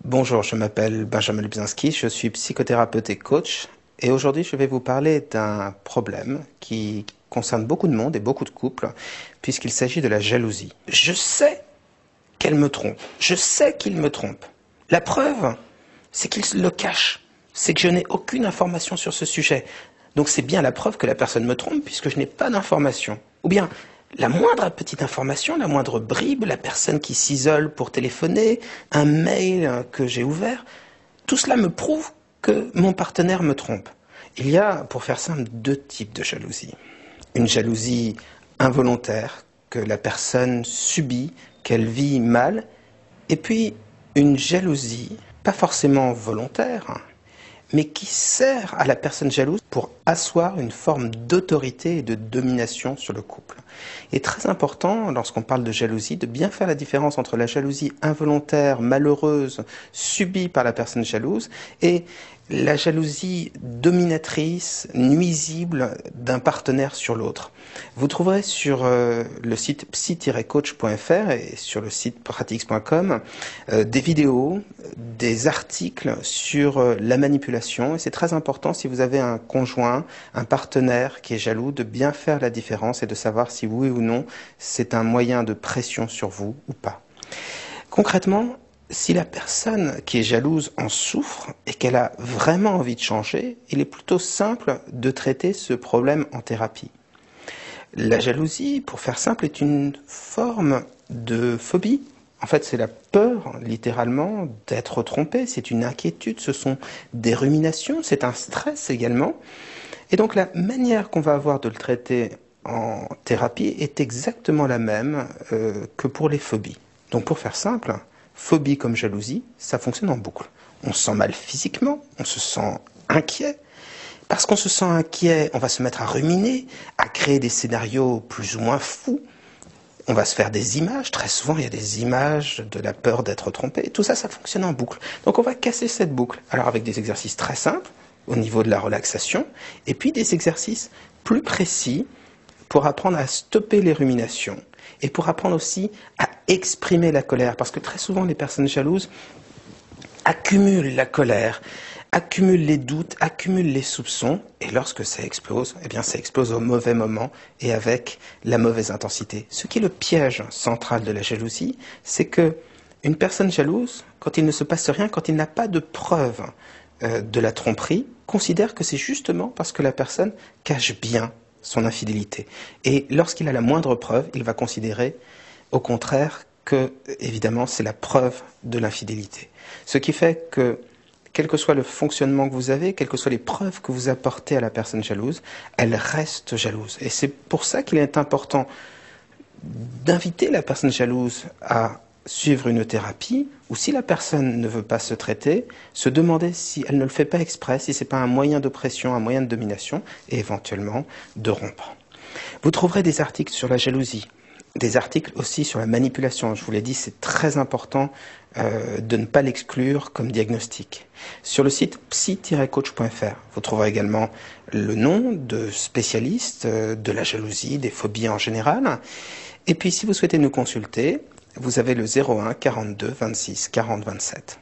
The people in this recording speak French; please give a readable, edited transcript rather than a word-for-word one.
Bonjour, je m'appelle Benjamin Lubzinski, je suis psychothérapeute et coach et aujourd'hui je vais vous parler d'un problème qui concerne beaucoup de monde et beaucoup de couples puisqu'il s'agit de la jalousie. Je sais qu'elle me trompe, je sais qu'il me trompe. La preuve, c'est qu'il le cache, c'est que je n'ai aucune information sur ce sujet. Donc c'est bien la preuve que la personne me trompe puisque je n'ai pas d'information. Ou bien la moindre petite information, la moindre bribe, la personne qui s'isole pour téléphoner, un mail que j'ai ouvert, tout cela me prouve que mon partenaire me trompe. Il y a, pour faire simple, deux types de jalousie. Une jalousie involontaire que la personne subit, qu'elle vit mal, et puis une jalousie, pas forcément volontaire, mais qui sert à la personne jalouse pour asseoir une forme d'autorité et de domination sur le couple. Il est très important, lorsqu'on parle de jalousie, de bien faire la différence entre la jalousie involontaire, malheureuse, subie par la personne jalouse, et la jalousie dominatrice, nuisible d'un partenaire sur l'autre. Vous trouverez sur le site psy-coach.fr et sur le site pratix.com des vidéos, des articles sur la manipulation. Et c'est très important, si vous avez un conjoint, un partenaire qui est jaloux, de bien faire la différence et de savoir si oui ou non c'est un moyen de pression sur vous ou pas. Concrètement, si la personne qui est jalouse en souffre et qu'elle a vraiment envie de changer, il est plutôt simple de traiter ce problème en thérapie. La jalousie, pour faire simple, est une forme de phobie. En fait, c'est la peur, littéralement, d'être trompé. C'est une inquiétude, ce sont des ruminations, c'est un stress également. Et donc la manière qu'on va avoir de le traiter en thérapie est exactement la même que pour les phobies. Donc pour faire simple, phobie comme jalousie, ça fonctionne en boucle. On se sent mal physiquement, on se sent inquiet. Parce qu'on se sent inquiet, on va se mettre à ruminer, à créer des scénarios plus ou moins fous. On va se faire des images. Très souvent, il y a des images de la peur d'être trompé. Tout ça, ça fonctionne en boucle. Donc on va casser cette boucle. Alors avec des exercices très simples au niveau de la relaxation, et puis des exercices plus précis pour apprendre à stopper les ruminations et pour apprendre aussi à exprimer la colère. Parce que très souvent, les personnes jalouses accumulent la colère, accumulent les doutes, accumulent les soupçons, et lorsque ça explose, eh bien ça explose au mauvais moment et avec la mauvaise intensité. Ce qui est le piège central de la jalousie, c'est que une personne jalouse, quand il ne se passe rien, quand il n'a pas de preuve de la tromperie, considère que c'est justement parce que la personne cache bien son infidélité. Et lorsqu'il a la moindre preuve, il va considérer, au contraire, que, évidemment, c'est la preuve de l'infidélité. Ce qui fait que, quel que soit le fonctionnement que vous avez, quelles que soient les preuves que vous apportez à la personne jalouse, elle reste jalouse. Et c'est pour ça qu'il est important d'inviter la personne jalouse à suivre une thérapie, ou si la personne ne veut pas se traiter, se demander si elle ne le fait pas exprès, si ce n'est pas un moyen d'oppression, un moyen de domination, et éventuellement de rompre. Vous trouverez des articles sur la jalousie, des articles aussi sur la manipulation. Je vous l'ai dit, c'est très important de ne pas l'exclure comme diagnostic. Sur le site psy-coach.fr, vous trouverez également le nom de spécialistes de la jalousie, des phobies en général. Et puis, si vous souhaitez nous consulter, vous avez le 01 42 26 40 27.